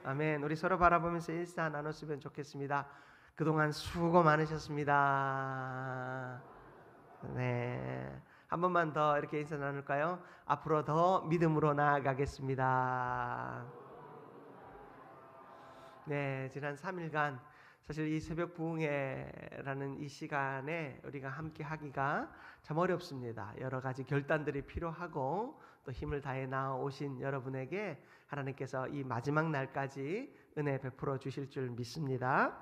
아멘. 우리 서로 바라보면서 인사 나눴으면 좋겠습니다. 그동안 수고 많으셨습니다. 네, 한 번만 더 이렇게 인사 나눌까요? 앞으로 더 믿음으로 나아가겠습니다. 네, 지난 3일간 사실 이 새벽 부흥회라는 이 시간에 우리가 함께 하기가 참 어렵습니다. 여러 가지 결단들이 필요하고 또 힘을 다해 나오신 여러분에게 하나님께서 이 마지막 날까지 은혜 베풀어 주실 줄 믿습니다.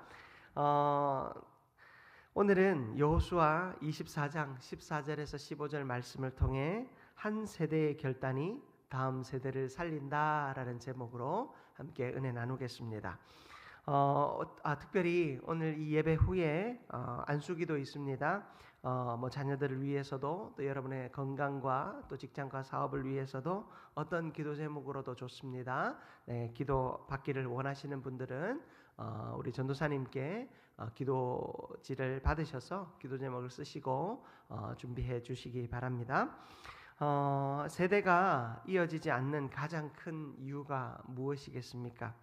오늘은 여호수아 24장 14절에서 15절 말씀을 통해 한 세대의 결단이 다음 세대를 살린다라는 제목으로 함께 은혜 나누겠습니다. 특별히 오늘 이 예배 후에 안수기도 있습니다. 자녀들을 위해서도 또 여러분의 건강과 또 직장과 사업을 위해서도 어떤 기도 제목으로도 좋습니다. 네, 기도 받기를 원하시는 분들은 우리 전도사님께 기도지를 받으셔서 기도 제목을 쓰시고 준비해 주시기 바랍니다. 세대가 이어지지 않는 가장 큰 이유가 무엇이겠습니까?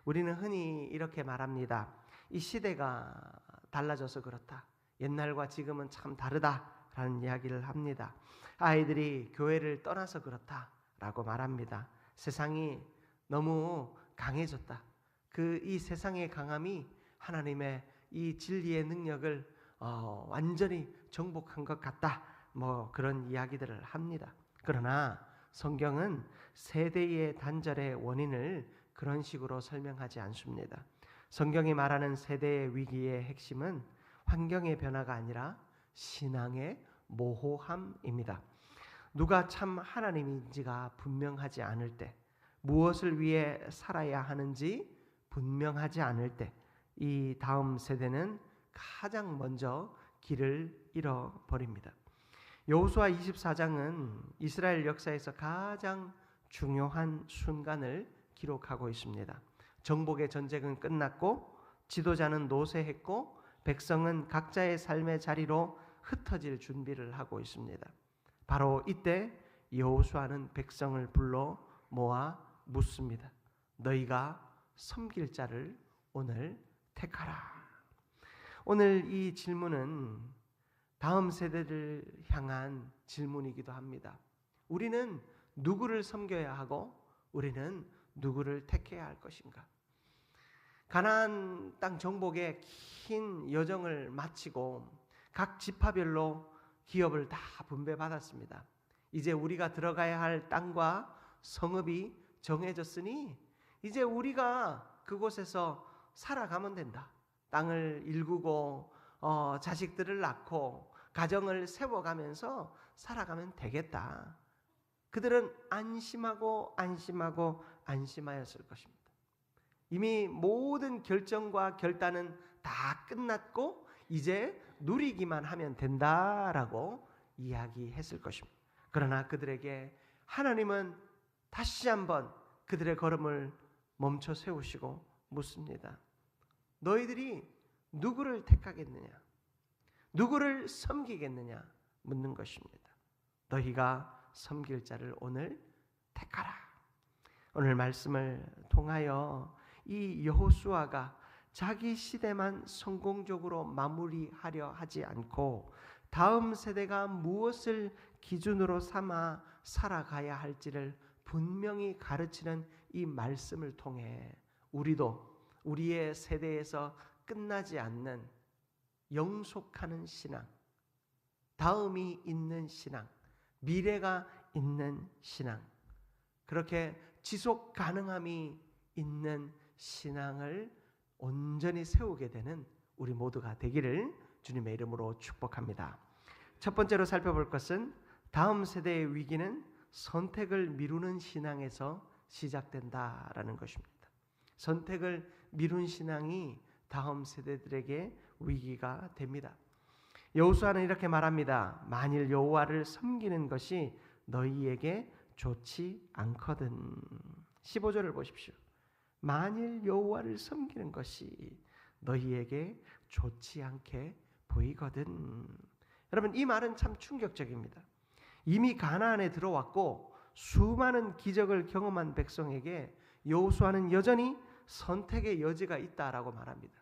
우리는 흔히 이렇게 말합니다. 이 시대가 달라져서 그렇다. 옛날과 지금은 참 다르다라는 이야기를 합니다. 아이들이 교회를 떠나서 그렇다라고 말합니다. 세상이 너무 강해졌다. 이 세상의 강함이 하나님의 이 진리의 능력을 완전히 정복한 것 같다. 그런 이야기들을 합니다. 그러나 성경은 세대의 단절의 원인을 그런 식으로 설명하지 않습니다. 성경이 말하는 세대의 위기의 핵심은 환경의 변화가 아니라 신앙의 모호함입니다. 누가 참 하나님인지가 분명하지 않을 때, 무엇을 위해 살아야 하는지 분명하지 않을 때, 이 다음 세대는 가장 먼저 길을 잃어버립니다. 여호수아 24장은 이스라엘 역사에서 가장 중요한 순간을 기록하고 있습니다. 정복의 전쟁은 끝났고 지도자는 노쇠했고 백성은 각자의 삶의 자리로 흩어질 준비를 하고 있습니다. 바로 이때 여호수아는 백성을 불러 모아 묻습니다. 너희가 섬길 자를 오늘 택하라. 오늘 이 질문은 다음 세대를 향한 질문이기도 합니다. 우리는 누구를 섬겨야 하고 우리는 누구를 택해야 할 것인가? 가나안 땅 정복의 긴 여정을 마치고 각 지파별로 기업을 다 분배받았습니다. 이제 우리가 들어가야 할 땅과 성읍이 정해졌으니 이제 우리가 그곳에서 살아가면 된다. 땅을 일구고 자식들을 낳고 가정을 세워가면서 살아가면 되겠다. 그들은 안심하였을 것입니다. 이미 모든 결정과 결단은 다 끝났고 이제 누리기만 하면 된다라고 이야기했을 것입니다. 그러나 그들에게 하나님은 다시 한번 그들의 걸음을 멈춰 세우시고 묻습니다. 너희들이 누구를 택하겠느냐? 누구를 섬기겠느냐? 묻는 것입니다. 너희가 섬길 자를 오늘 택하라. 오늘 말씀을 통하여 이 여호수아가 자기 시대만 성공적으로 마무리하려 하지 않고 다음 세대가 무엇을 기준으로 삼아 살아가야 할지를 분명히 가르치는 이 말씀을 통해 우리도 우리의 세대에서 끝나지 않는 영속하는 신앙, 다음이 있는 신앙, 미래가 있는 신앙, 그렇게 지속 가능함이 있는 신앙을 온전히 세우게 되는 우리 모두가 되기를 주님의 이름으로 축복합니다. 첫 번째로 살펴볼 것은 다음 세대의 위기는 선택을 미루는 신앙에서 시작된다라는 것입니다. 선택을 미룬 신앙이 다음 세대들에게 위기가 됩니다. 여호수아는 이렇게 말합니다. 만일 여호와를 섬기는 것이 너희에게 좋지 않거든. 15절을 보십시오. 만일 여호와를 섬기는 것이 너희에게 좋지 않게 보이거든. 여러분, 이 말은 참 충격적입니다. 이미 가나안에 들어왔고 수많은 기적을 경험한 백성에게 여호수아는 여전히 선택의 여지가 있다라고 말합니다.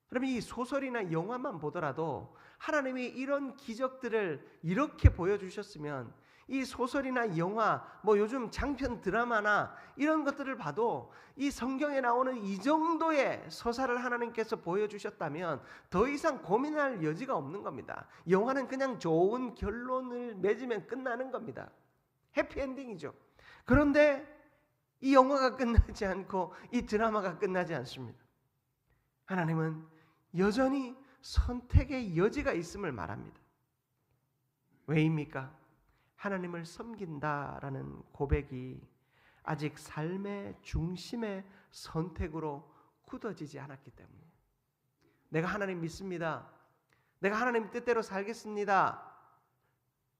그러면 이 소설이나 영화만 보더라도 하나님이 이런 기적들을 이렇게 보여주셨으면 이 소설이나 영화, 요즘 장편 드라마나 이런 것들을 봐도 이 성경에 나오는 이 정도의 서사를 하나님께서 보여주셨다면 더 이상 고민할 여지가 없는 겁니다. 영화는 그냥 좋은 결론을 맺으면 끝나는 겁니다. 해피엔딩이죠. 그런데 이 영화가 끝나지 않고 이 드라마가 끝나지 않습니다. 하나님은 여전히 선택의 여지가 있음을 말합니다. 왜입니까? 하나님을 섬긴다라는 고백이 아직 삶의 중심의 선택으로 굳어지지 않았기 때문에 내가 하나님 믿습니다. 내가 하나님 뜻대로 살겠습니다.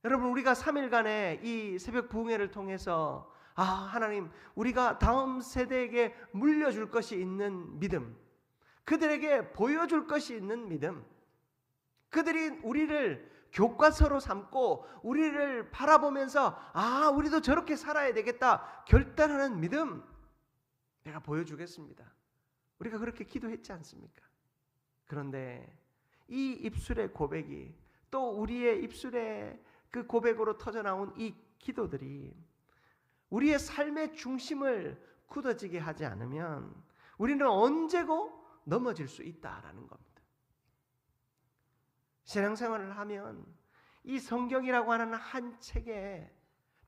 여러분, 우리가 3일간의 이 새벽 부흥회를 통해서 하나님, 우리가 다음 세대에게 물려줄 것이 있는 믿음, 그들에게 보여줄 것이 있는 믿음, 그들이 우리를 교과서로 삼고 우리를 바라보면서 우리도 저렇게 살아야 되겠다 결단하는 믿음 내가 보여주겠습니다. 우리가 그렇게 기도했지 않습니까? 그런데 이 입술의 고백이 또 우리의 입술의 그 고백으로 터져나온 이 기도들이 우리의 삶의 중심을 굳어지게 하지 않으면 우리는 언제고 넘어질 수 있다라는 겁니다. 신앙생활을 하면 이 성경이라고 하는 한 책에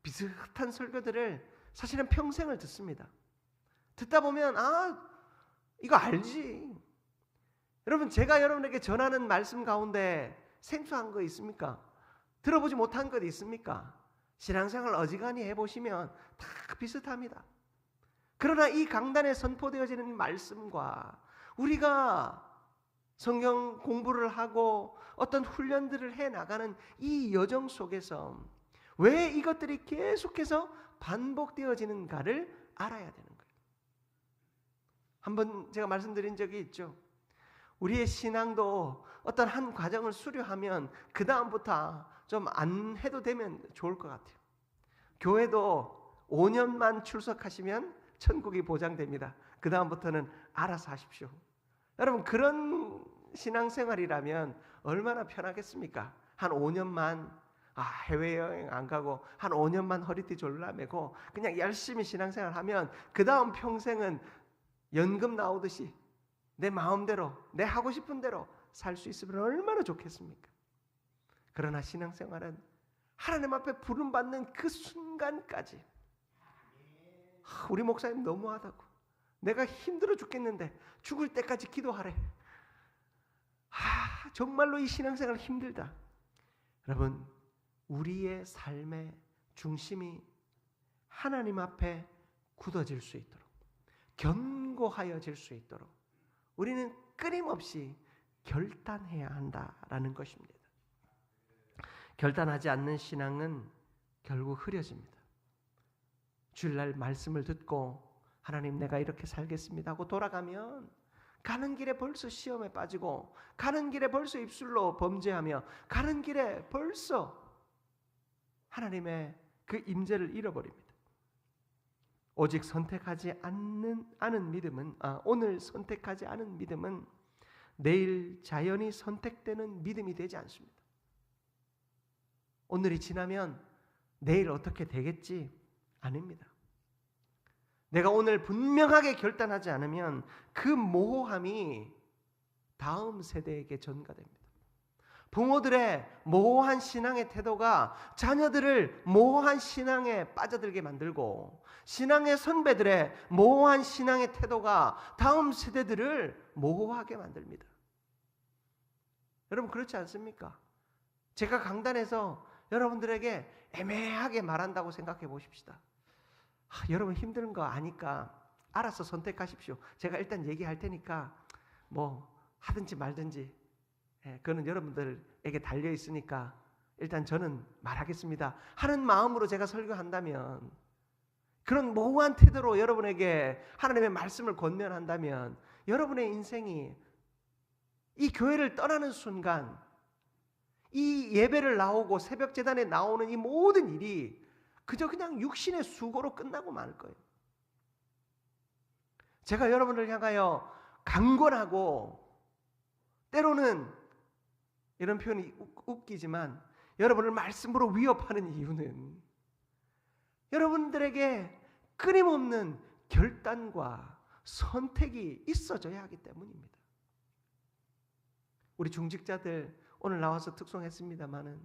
비슷한 설교들을 사실은 평생을 듣습니다. 듣다 보면 이거 알지. 여러분, 제가 여러분에게 전하는 말씀 가운데 생소한 거 있습니까? 들어보지 못한 것 있습니까? 신앙생활 어지간히 해보시면 다 비슷합니다. 그러나 이 강단에 선포되어지는 말씀과 우리가 성경 공부를 하고 어떤 훈련들을 해나가는 이 여정 속에서 왜 이것들이 계속해서 반복되어지는가를 알아야 되는 거예요. 한번 제가 말씀드린 적이 있죠. 우리의 신앙도 어떤 한 과정을 수료하면 그 다음부터 좀 안 해도 되면 좋을 것 같아요. 교회도 5년만 출석하시면 천국이 보장됩니다. 그 다음부터는 알아서 하십시오. 여러분, 그런 신앙생활이라면 얼마나 편하겠습니까? 한 5년만 해외여행 안 가고 한 5년만 허리띠 졸라매고 그냥 열심히 신앙생활하면 그 다음 평생은 연금 나오듯이 내 마음대로 내 하고 싶은 대로 살 수 있으면 얼마나 좋겠습니까? 그러나 신앙생활은 하나님 앞에 부름받는 그 순간까지 우리 목사님 너무하다고, 내가 힘들어 죽겠는데 죽을 때까지 기도하래. 정말로 이 신앙생활 힘들다. 여러분, 우리의 삶의 중심이 하나님 앞에 굳어질 수 있도록, 견고하여질 수 있도록 우리는 끊임없이 결단해야 한다라는 것입니다. 결단하지 않는 신앙은 결국 흐려집니다. 주일날 말씀을 듣고 하나님 내가 이렇게 살겠습니다 하고 돌아가면 가는 길에 벌써 시험에 빠지고 가는 길에 벌써 입술로 범죄하며 가는 길에 벌써 하나님의 그 임재를 잃어버립니다. 오직 선택하지 않은 믿음은 오늘 선택하지 않은 믿음은 내일 자연히 선택되는 믿음이 되지 않습니다. 오늘이 지나면 내일 어떻게 되겠지? 아닙니다. 내가 오늘 분명하게 결단하지 않으면 그 모호함이 다음 세대에게 전가됩니다. 부모들의 모호한 신앙의 태도가 자녀들을 모호한 신앙에 빠져들게 만들고, 신앙의 선배들의 모호한 신앙의 태도가 다음 세대들을 모호하게 만듭니다. 여러분, 그렇지 않습니까? 제가 강단에서 여러분들에게 애매하게 말한다고 생각해 보십시다. 여러분 힘든 거 아니까 알아서 선택하십시오. 제가 일단 얘기할 테니까 하든지 말든지, 그거는 여러분들에게 달려 있으니까 일단 저는 말하겠습니다 하는 마음으로 제가 설교한다면, 그런 모호한 태도로 여러분에게 하나님의 말씀을 권면한다면 여러분의 인생이 이 교회를 떠나는 순간 이 예배를 나오고 새벽 제단에 나오는 이 모든 일이 그저 그냥 육신의 수고로 끝나고 말 거예요. 제가 여러분을 향하여 강권하고 때로는 이런 표현이 웃기지만 여러분을 말씀으로 위협하는 이유는 여러분들에게 끊임없는 결단과 선택이 있어져야 하기 때문입니다. 우리 중직자들 오늘 나와서 특송했습니다마는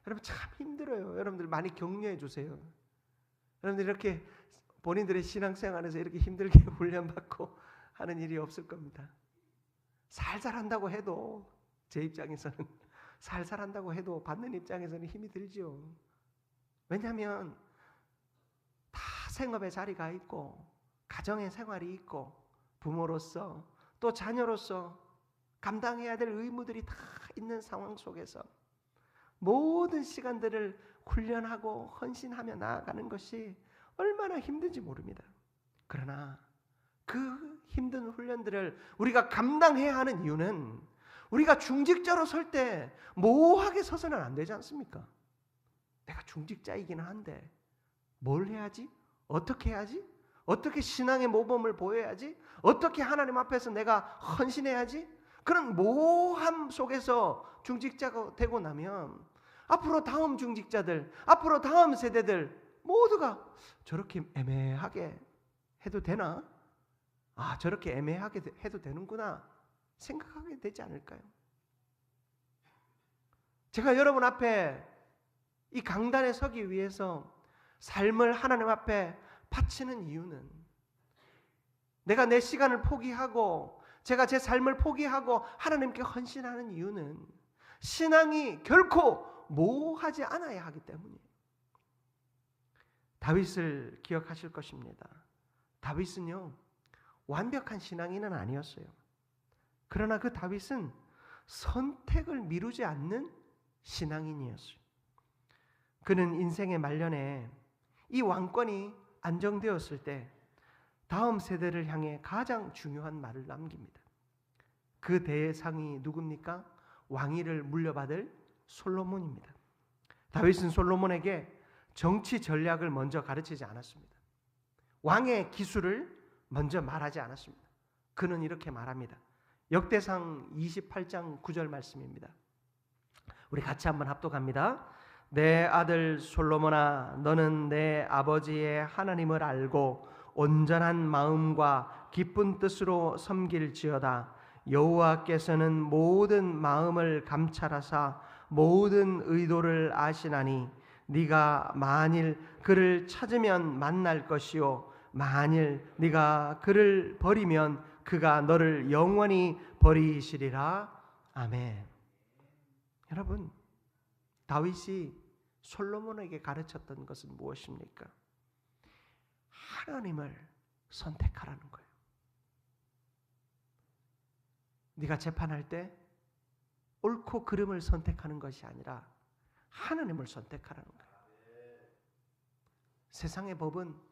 여러분 참 힘들어요. 여러분들 많이 격려해 주세요. 여러분들 이렇게 본인들의 신앙생활에서 이렇게 힘들게 훈련받고 하는 일이 없을 겁니다. 살살 한다고 해도 제 입장에서는 살살 한다고 해도 받는 입장에서는 힘이 들죠. 왜냐하면 다 생업의 자리가 있고 가정의 생활이 있고 부모로서 또 자녀로서 감당해야 될 의무들이 다 있는 상황 속에서 모든 시간들을 훈련하고 헌신하며 나아가는 것이 얼마나 힘든지 모릅니다. 그러나 그 힘든 훈련들을 우리가 감당해야 하는 이유는 우리가 중직자로 설 때 모호하게 서서는 안 되지 않습니까? 내가 중직자이기는 한데 뭘 해야지? 어떻게 해야지? 어떻게 신앙의 모범을 보여야지? 어떻게 하나님 앞에서 내가 헌신해야지? 그런 모호함 속에서 중직자가 되고 나면 앞으로 다음 중직자들, 앞으로 다음 세대들 모두가 저렇게 애매하게 해도 되나? 아, 저렇게 애매하게 해도 되는구나 생각하게 되지 않을까요? 제가 여러분 앞에 이 강단에 서기 위해서 삶을 하나님 앞에 바치는 이유는 내가 내 시간을 포기하고 제가 제 삶을 포기하고 하나님께 헌신하는 이유는 신앙이 결코 모호하지 않아야 하기 때문이에요. 다윗을 기억하실 것입니다. 다윗은요 완벽한 신앙인은 아니었어요. 그러나 그 다윗은 선택을 미루지 않는 신앙인이었어요. 그는 인생의 말년에 이 왕권이 안정되었을 때 다음 세대를 향해 가장 중요한 말을 남깁니다. 그 대상이 누굽니까? 왕위를 물려받을 솔로몬입니다. 다윗은 솔로몬에게 정치 전략을 먼저 가르치지 않았습니다. 왕의 기술을 먼저 말하지 않았습니다. 그는 이렇게 말합니다. 역대상 28장 9절 말씀입니다. 우리 같이 한번 합독합니다. 내 아들 솔로몬아, 너는 내 아버지의 하나님을 알고 온전한 마음과 기쁜 뜻으로 섬길지어다. 여호와께서는 모든 마음을 감찰하사 모든 의도를 아시나니 네가 만일 그를 찾으면 만날 것이요 만일 네가 그를 버리면 그가 너를 영원히 버리시리라. 아멘. 여러분, 다윗이 솔로몬에게 가르쳤던 것은 무엇입니까? 하나님을 선택하라는 거예요. 네가 재판할 때 옳고 그름을 선택하는 것이 아니라 하나님을 선택하라는 거예요. 세상의 법은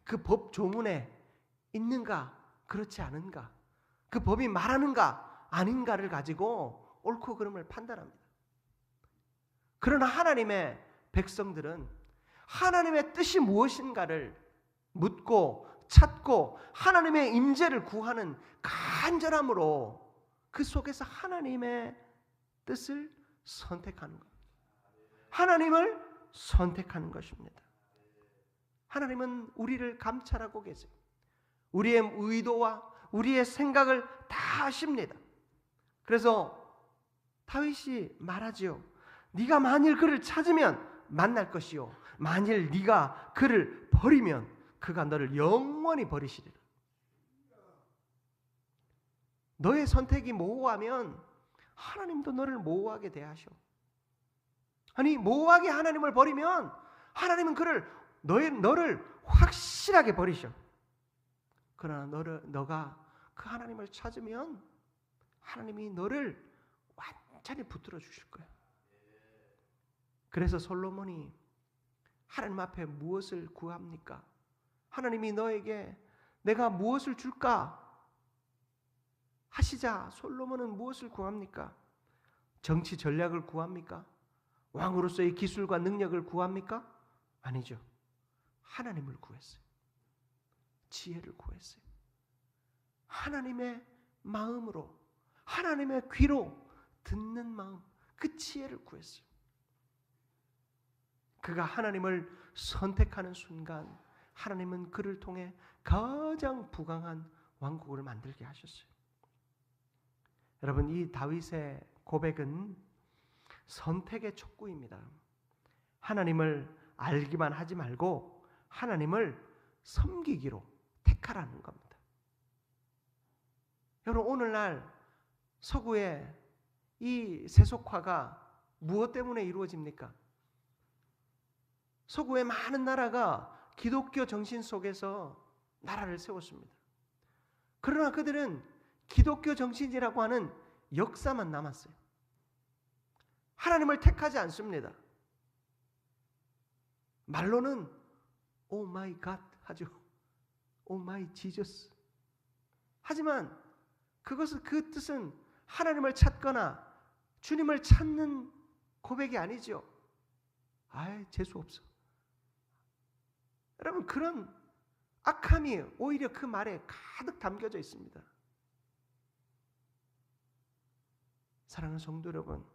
그 법 조문에 있는가 그렇지 않은가, 그 법이 말하는가 아닌가를 가지고 옳고 그름을 판단합니다. 그러나 하나님의 백성들은 하나님의 뜻이 무엇인가를 묻고 찾고 하나님의 임재를 구하는 간절함으로 그 속에서 하나님의 뜻을 선택하는 것, 하나님을 선택하는 것입니다. 하나님은 우리를 감찰하고 계세요. 우리의 의도와 우리의 생각을 다 아십니다. 그래서 다윗이 말하지요. 네가 만일 그를 찾으면 만날 것이요 만일 네가 그를 버리면 그가 너를 영원히 버리시리라. 너의 선택이 모호하면 하나님도 너를 모호하게 대하셔. 아니 모호하게 하나님을 버리면 하나님은 너를 확실하게 버리셔. 그러나 너가 그 하나님을 찾으면 하나님이 너를 완전히 붙들어 주실 거야. 그래서 솔로몬이 하나님 앞에 무엇을 구합니까? 하나님이 너에게 내가 무엇을 줄까 하시자 솔로몬은 무엇을 구합니까? 정치 전략을 구합니까? 왕으로서의 기술과 능력을 구합니까? 아니죠. 하나님을 구했어요. 지혜를 구했어요. 하나님의 마음으로, 하나님의 귀로 듣는 마음, 그 지혜를 구했어요. 그가 하나님을 선택하는 순간 하나님은 그를 통해 가장 부강한 왕국을 만들게 하셨어요. 여러분, 이 다윗의 고백은 선택의 촉구입니다. 하나님을 알기만 하지 말고 하나님을 섬기기로 택하라는 겁니다. 여러분, 오늘날 서구의 이 세속화가 무엇 때문에 이루어집니까? 서구의 많은 나라가 기독교 정신 속에서 나라를 세웠습니다. 그러나 그들은 기독교 정신이라고 하는 역사만 남았어요. 하나님을 택하지 않습니다. 말로는 오 마이 갓 하죠. 오 마이 지저스. 하지만 그 뜻은 하나님을 찾거나 주님을 찾는 고백이 아니죠. 재수 없어. 여러분, 그런 악함이 오히려 그 말에 가득 담겨져 있습니다. 사랑하는 성도 여러분,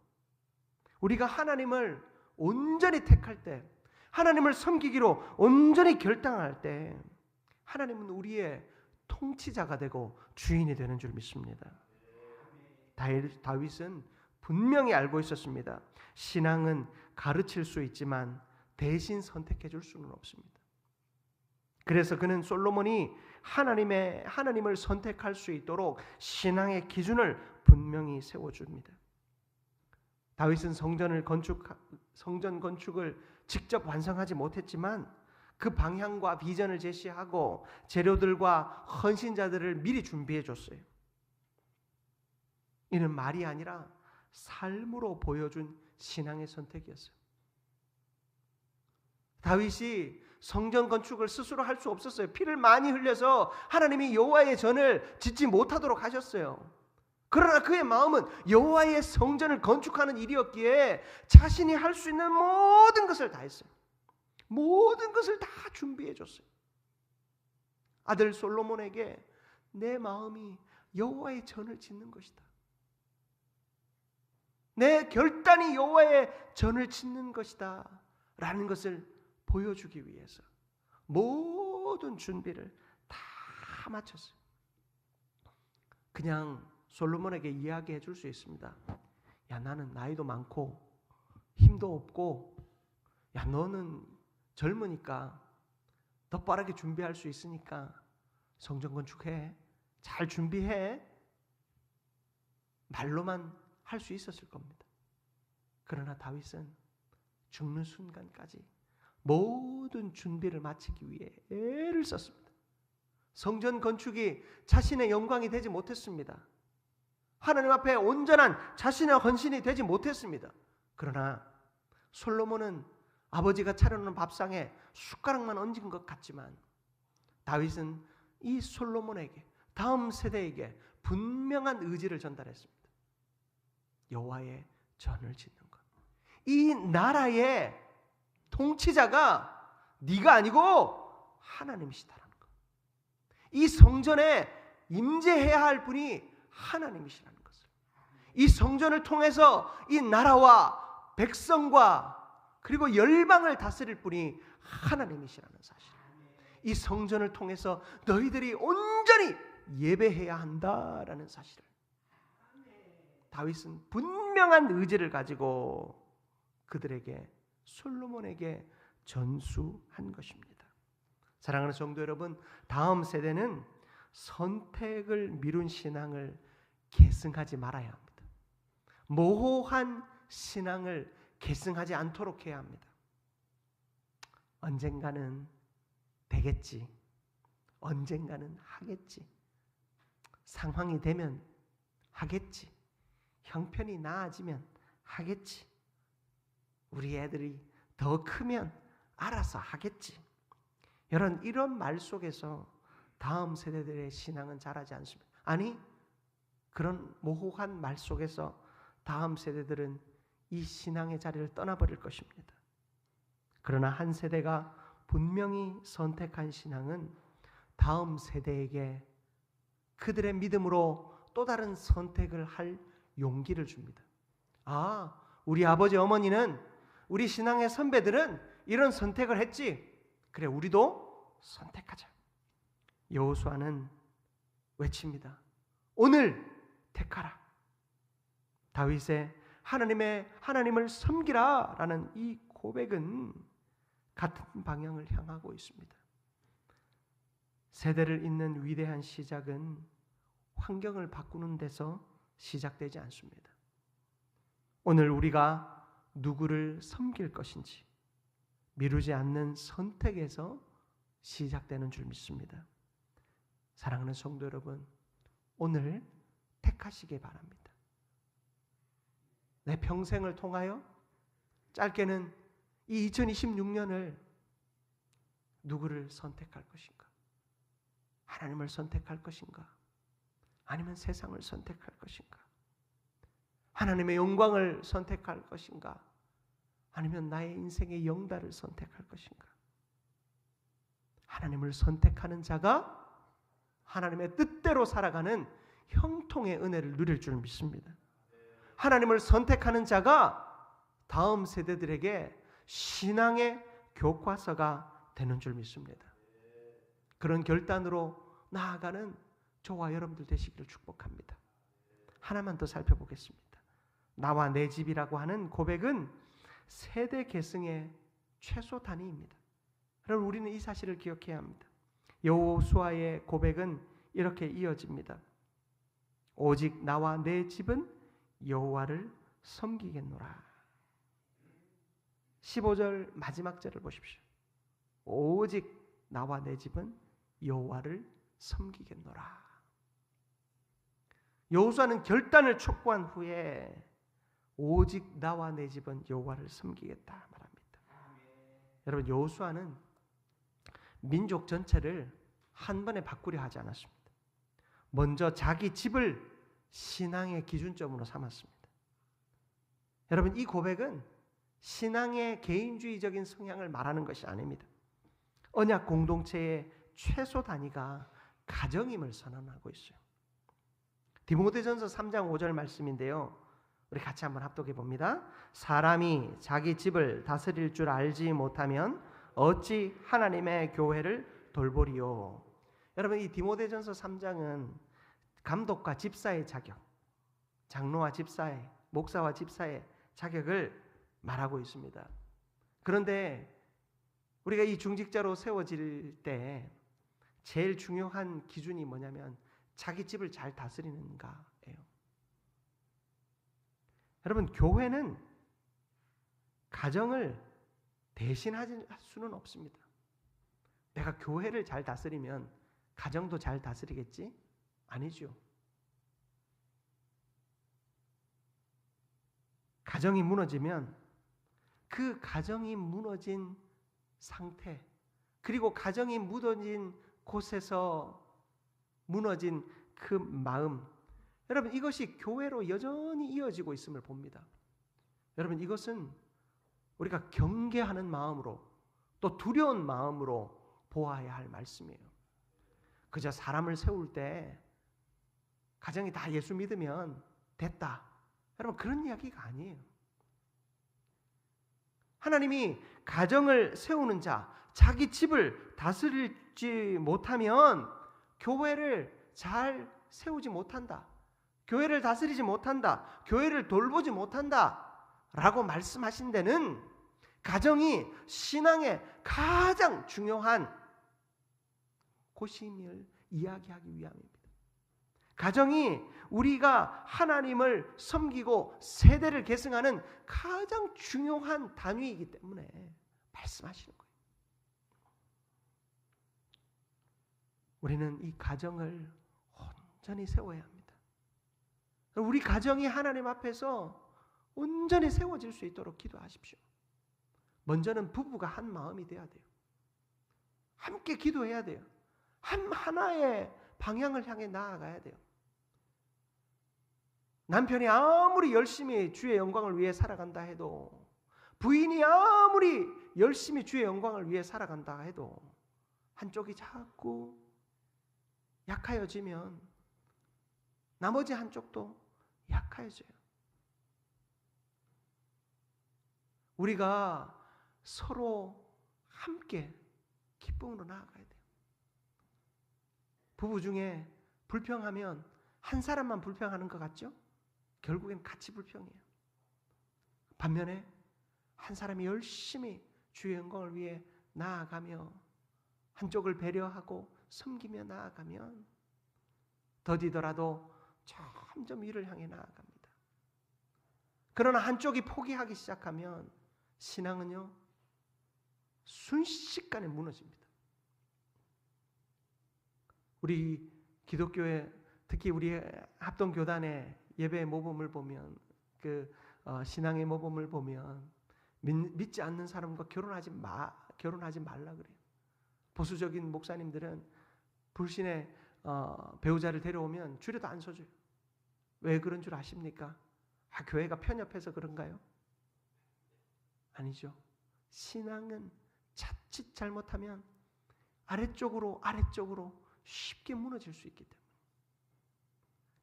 우리가 하나님을 온전히 택할 때, 하나님을 섬기기로 온전히 결단할 때 하나님은 우리의 통치자가 되고 주인이 되는 줄 믿습니다. 다윗은 분명히 알고 있었습니다. 신앙은 가르칠 수 있지만 대신 선택해 줄 수는 없습니다. 그래서 그는 솔로몬이 하나님을 선택할 수 있도록 신앙의 기준을 분명히 세워줍니다. 다윗은 성전 건축을 직접 완성하지 못했지만 그 방향과 비전을 제시하고 재료들과 헌신자들을 미리 준비해 줬어요. 이는 말이 아니라 삶으로 보여준 신앙의 선택이었어요. 다윗이 성전 건축을 스스로 할 수 없었어요. 피를 많이 흘려서 하나님이 여호와의 전을 짓지 못하도록 하셨어요. 그러나 그의 마음은 여호와의 성전을 건축하는 일이었기에 자신이 할 수 있는 모든 것을 다 했어요. 모든 것을 다 준비해 줬어요. 아들 솔로몬에게 내 마음이 여호와의 전을 짓는 것이다. 내 결단이 여호와의 전을 짓는 것이다 라는 것을 보여주기 위해서 모든 준비를 다 마쳤어요. 그냥 솔로몬에게 이야기해 줄 수 있습니다. 야, 나는 나이도 많고 힘도 없고, 야, 너는 젊으니까 더 빠르게 준비할 수 있으니까 성전 건축해, 잘 준비해, 말로만 할 수 있었을 겁니다. 그러나 다윗은 죽는 순간까지 모든 준비를 마치기 위해 애를 썼습니다. 성전 건축이 자신의 영광이 되지 못했습니다. 하나님 앞에 온전한 자신의 헌신이 되지 못했습니다. 그러나 솔로몬은 아버지가 차려놓은 밥상에 숟가락만 얹은 것 같지만 다윗은 이 솔로몬에게, 다음 세대에게 분명한 의지를 전달했습니다. 여호와의 전을 짓는 것. 이 나라의 통치자가 네가 아니고 하나님이시다라는 것. 이 성전에 임재해야 할 분이 하나님이시라는 것을, 이 성전을 통해서 이 나라와 백성과 그리고 열방을 다스릴 분이 하나님이시라는 사실, 이 성전을 통해서 너희들이 온전히 예배해야 한다라는 사실을 다윗은 분명한 의지를 가지고 그들에게, 솔로몬에게 전수한 것입니다. 사랑하는 성도 여러분, 다음 세대는 선택을 미룬 신앙을 계승하지 말아야 합니다. 모호한 신앙을 계승하지 않도록 해야 합니다. 언젠가는 되겠지, 언젠가는 하겠지, 상황이 되면 하겠지, 형편이 나아지면 하겠지, 우리 애들이 더 크면 알아서 하겠지. 이런 말 속에서 다음 세대들의 신앙은 자라지 않습니다. 아니, 그런 모호한 말 속에서 다음 세대들은 이 신앙의 자리를 떠나버릴 것입니다. 그러나 한 세대가 분명히 선택한 신앙은 다음 세대에게 그들의 믿음으로 또 다른 선택을 할 용기를 줍니다. 아, 우리 아버지 어머니는, 우리 신앙의 선배들은 이런 선택을 했지. 그래, 우리도 선택하자. 여호수아는 외칩니다. 오늘 택하라. 다윗의 하나님을 섬기라 라는 이 고백은 같은 방향을 향하고 있습니다. 세대를 잇는 위대한 시작은 환경을 바꾸는 데서 시작되지 않습니다. 오늘 우리가 누구를 섬길 것인지 미루지 않는 선택에서 시작되는 줄 믿습니다. 사랑하는 성도 여러분, 오늘 택하시기 바랍니다. 내 평생을 통하여 짧게는 이 2026년을 누구를 선택할 것인가? 하나님을 선택할 것인가? 아니면 세상을 선택할 것인가? 하나님의 영광을 선택할 것인가? 아니면 나의 인생의 영달을 선택할 것인가? 하나님을 선택하는 자가 하나님의 뜻대로 살아가는 형통의 은혜를 누릴 줄 믿습니다. 하나님을 선택하는 자가 다음 세대들에게 신앙의 교과서가 되는 줄 믿습니다. 그런 결단으로 나아가는 저와 여러분들 되시기를 축복합니다. 하나만 더 살펴보겠습니다. 나와 내 집이라고 하는 고백은 세대 계승의 최소 단위입니다. 여러분, 우리는 이 사실을 기억해야 합니다. 여호수아의 고백은 이렇게 이어집니다. 오직 나와 내 집은 여호와를 섬기겠노라. 15절 마지막 절을 보십시오. 오직 나와 내 집은 여호와를 섬기겠노라. 여호수아는 결단을 촉구한 후에 오직 나와 내 집은 여호와를 섬기겠다 말합니다. 여러분, 여호수아는 민족 전체를 한 번에 바꾸려 하지 않았습니다. 먼저 자기 집을 신앙의 기준점으로 삼았습니다. 여러분, 이 고백은 신앙의 개인주의적인 성향을 말하는 것이 아닙니다. 언약 공동체의 최소 단위가 가정임을 선언하고 있어요. 디모데전서 3장 5절 말씀인데요, 우리 같이 한번 합독해 봅니다. 사람이 자기 집을 다스릴 줄 알지 못하면 어찌 하나님의 교회를 돌보리요. 여러분, 이 디모데전서 3장은 감독과 집사의 자격, 장로와 집사의, 목사와 집사의 자격을 말하고 있습니다. 그런데 우리가 이 중직자로 세워질 때 제일 중요한 기준이 뭐냐면 자기 집을 잘 다스리는가예요. 여러분, 교회는 가정을 대신할 수는 없습니다. 내가 교회를 잘 다스리면 가정도 잘 다스리겠지? 아니죠. 가정이 무너지면 그 가정이 무너진 상태, 그리고 가정이 무너진 곳에서 무너진 그 마음, 여러분, 이것이 교회로 여전히 이어지고 있음을 봅니다. 여러분, 이것은 우리가 경계하는 마음으로, 또 두려운 마음으로 보아야 할 말씀이에요. 그저 사람을 세울 때 가정이 다 예수 믿으면 됐다, 여러분, 그런 이야기가 아니에요. 하나님이 가정을 세우는 자, 자기 집을 다스리지 못하면 교회를 잘 세우지 못한다, 교회를 다스리지 못한다, 교회를 돌보지 못한다 라고 말씀하신 데는 가정이 신앙의 가장 중요한 곳임을 이야기하기 위함입니다. 가정이 우리가 하나님을 섬기고 세대를 계승하는 가장 중요한 단위이기 때문에 말씀하시는 거예요. 우리는 이 가정을 온전히 세워야 합니다. 우리 가정이 하나님 앞에서 온전히 세워질 수 있도록 기도하십시오. 먼저는 부부가 한 마음이 돼야 돼요. 함께 기도해야 돼요. 하나의 방향을 향해 나아가야 돼요. 남편이 아무리 열심히 주의 영광을 위해 살아간다 해도, 부인이 아무리 열심히 주의 영광을 위해 살아간다 해도 한쪽이 자꾸 약하여지면 나머지 한쪽도 약해져요. 우리가 서로 함께 기쁨으로 나아가야 돼요. 부부 중에 불평하면 한 사람만 불평하는 것 같죠? 결국엔 같이 불평해요. 반면에 한 사람이 열심히 주의 영광을 위해 나아가며 한쪽을 배려하고 섬기며 나아가면 더디더라도 점점 위를 향해 나아갑니다. 그러나 한쪽이 포기하기 시작하면 신앙은요 순식간에 무너집니다. 우리 기독교의 특히 우리 합동교단의 예배의 모범을 보면 신앙의 모범을 보면 믿지 않는 사람과 결혼하지 말라 그래요. 보수적인 목사님들은 불신의 배우자를 데려오면 줄에도 안 서줘요. 왜 그런 줄 아십니까? 교회가 편협해서 그런가요? 아니죠. 신앙은 자칫 잘못하면 아래쪽으로 쉽게 무너질 수 있기 때문에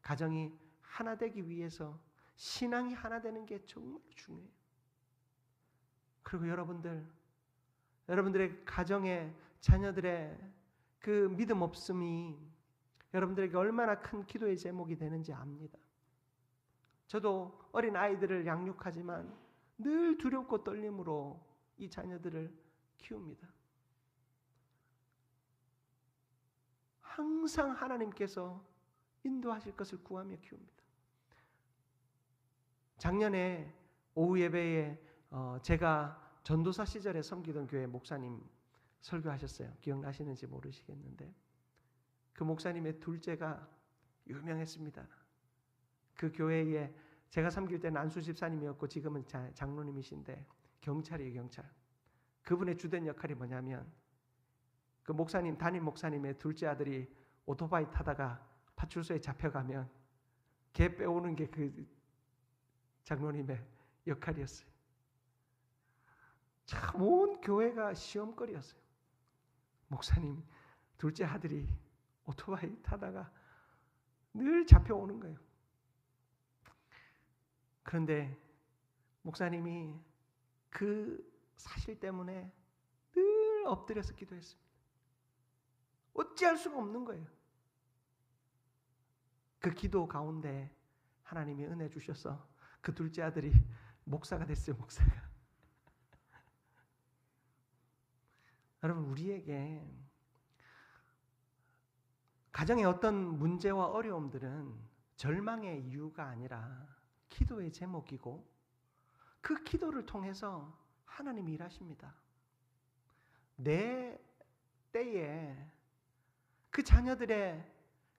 가정이 하나 되기 위해서 신앙이 하나 되는 게 정말 중요해요. 그리고 여러분들의 가정의 자녀들의 그 믿음 없음이 여러분들에게 얼마나 큰 기도의 제목이 되는지 압니다. 저도 어린 아이들을 양육하지만 늘 두렵고 떨림으로 이 자녀들을 키웁니다. 항상 하나님께서 인도하실 것을 구하며 키웁니다. 작년에 오후 예배에 제가 전도사 시절에 섬기던 교회 목사님 설교하셨어요. 기억나시는지 모르시겠는데 그 목사님의 둘째가 유명했습니다. 그 교회에 제가 섬길 때는 안수 집사님이었고 지금은 장로님이신데 경찰이에요. 경찰. 그분의 주된 역할이 뭐냐면 그 목사님, 담임 목사님의 둘째 아들이 오토바이 타다가 파출소에 잡혀가면 걔 빼오는 게 그 장로님의 역할이었어요. 참 온 교회가 시험거리였어요. 목사님 둘째 아들이 오토바이 타다가 늘 잡혀오는 거예요. 그런데 목사님이 그 사실 때문에 늘 엎드려서 기도했습니다. 어찌할 수가 없는 거예요. 그 기도 가운데 하나님이 은혜 주셔서 그 둘째 아들이 목사가 됐어요. 목사가. 여러분 우리에게 가정의 어떤 문제와 어려움들은 절망의 이유가 아니라 기도의 제목이고 그 기도를 통해서 하나님이 일하십니다. 내 때에 그 자녀들의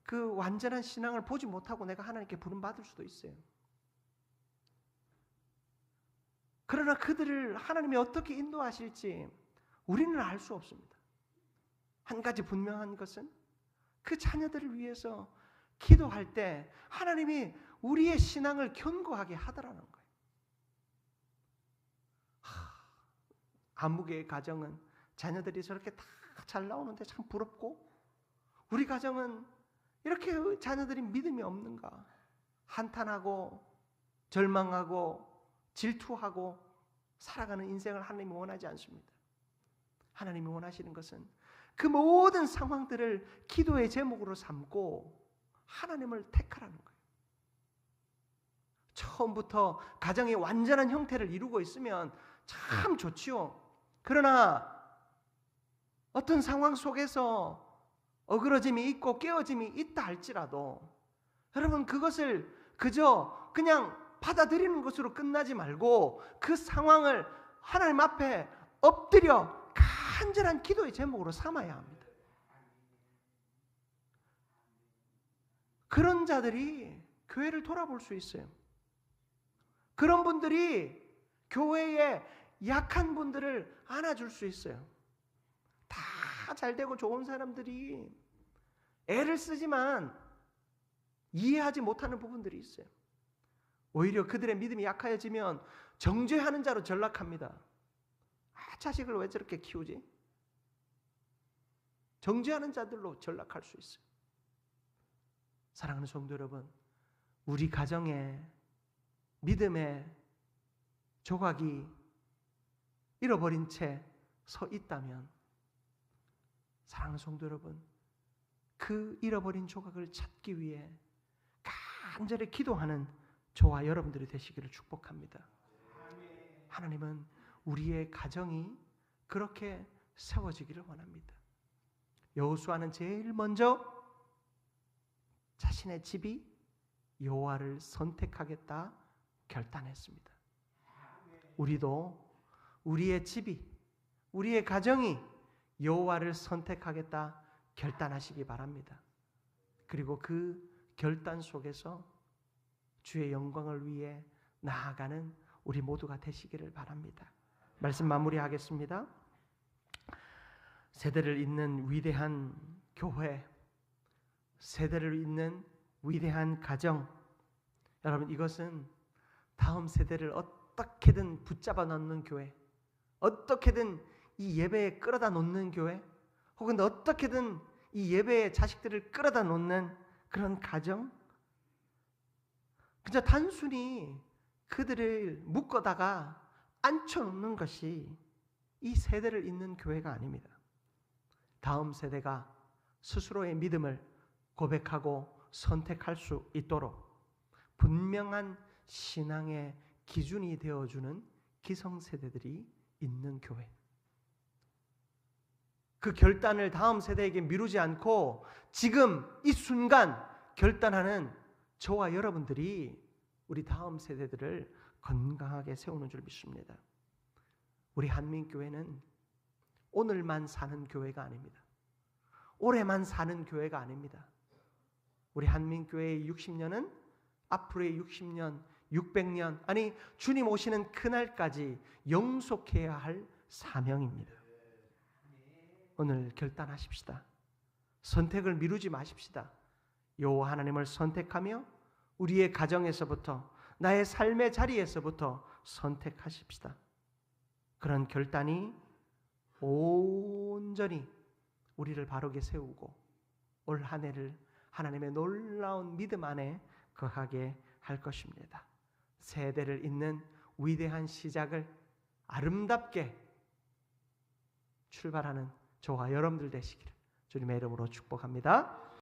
그 완전한 신앙을 보지 못하고 내가 하나님께 부름받을 수도 있어요. 그러나 그들을 하나님이 어떻게 인도하실지 우리는 알 수 없습니다. 한 가지 분명한 것은 그 자녀들을 위해서 기도할 때 하나님이 우리의 신앙을 견고하게 하더라는 거예요. 아무개의 가정은 자녀들이 저렇게 다 잘 나오는데 참 부럽고 우리 가정은 이렇게 자녀들이 믿음이 없는가? 한탄하고 절망하고 질투하고 살아가는 인생을 하나님이 원하지 않습니다. 하나님이 원하시는 것은 그 모든 상황들을 기도의 제목으로 삼고 하나님을 택하라는 거예요. 처음부터 가정이 완전한 형태를 이루고 있으면 참 좋지요. 그러나 어떤 상황 속에서 어그러짐이 있고 깨어짐이 있다 할지라도 여러분 그것을 그저 그냥 받아들이는 것으로 끝나지 말고 그 상황을 하나님 앞에 엎드려 간절한 기도의 제목으로 삼아야 합니다. 그런 자들이 교회를 돌아볼 수 있어요. 그런 분들이 교회에 약한 분들을 안아줄 수 있어요. 다 잘되고 좋은 사람들이 애를 쓰지만 이해하지 못하는 부분들이 있어요. 오히려 그들의 믿음이 약해지면 정죄하는 자로 전락합니다. 자식을 왜 저렇게 키우지? 정죄하는 자들로 전락할 수 있어요. 사랑하는 성도 여러분, 우리 가정에 믿음의 조각이 잃어버린 채 서 있다면, 사랑하는 성도 여러분, 그 잃어버린 조각을 찾기 위해 간절히 기도하는 저와 여러분들이 되시기를 축복합니다. 하나님은 우리의 가정이 그렇게 세워지기를 원합니다. 여호수아는 제일 먼저 자신의 집이 여호와를 선택하겠다 결단했습니다. 우리도 우리의 집이, 우리의 가정이 여호와를 선택하겠다 결단하시기 바랍니다. 그리고 그 결단 속에서 주의 영광을 위해 나아가는 우리 모두가 되시기를 바랍니다. 말씀 마무리하겠습니다. 세대를 잇는 위대한 교회, 세대를 잇는 위대한 가정, 여러분, 이것은 다음 세대를 어떻게든 붙잡아 놓는 교회, 어떻게든 이 예배에 끌어다 놓는 교회, 혹은 어떻게든 이 예배에 자식들을 끌어다 놓는 그런 가정, 그저 단순히 그들을 묶어다가 앉혀놓는 것이 이 세대를 잇는 교회가 아닙니다. 다음 세대가 스스로의 믿음을 고백하고 선택할 수 있도록 분명한 신앙의 기준이 되어주는 기성세대들이 있는 교회, 그 결단을 다음 세대에게 미루지 않고 지금 이 순간 결단하는 저와 여러분들이 우리 다음 세대들을 건강하게 세우는 줄 믿습니다. 우리 한민교회는 오늘만 사는 교회가 아닙니다. 올해만 사는 교회가 아닙니다. 우리 한민교회의 60년은 앞으로의 60년, 600년, 아니 주님 오시는 그날까지 영속해야 할 사명입니다. 오늘 결단하십시다. 선택을 미루지 마십시다. 여호와 하나님을 선택하며 우리의 가정에서부터, 나의 삶의 자리에서부터 선택하십시다. 그런 결단이 온전히 우리를 바르게 세우고 올 한 해를 하나님의 놀라운 믿음 안에 거하게 할 것입니다. 세대를 잇는 위대한 시작을 아름답게 출발하는 저와 여러분들 되시기를 주님의 이름으로 축복합니다.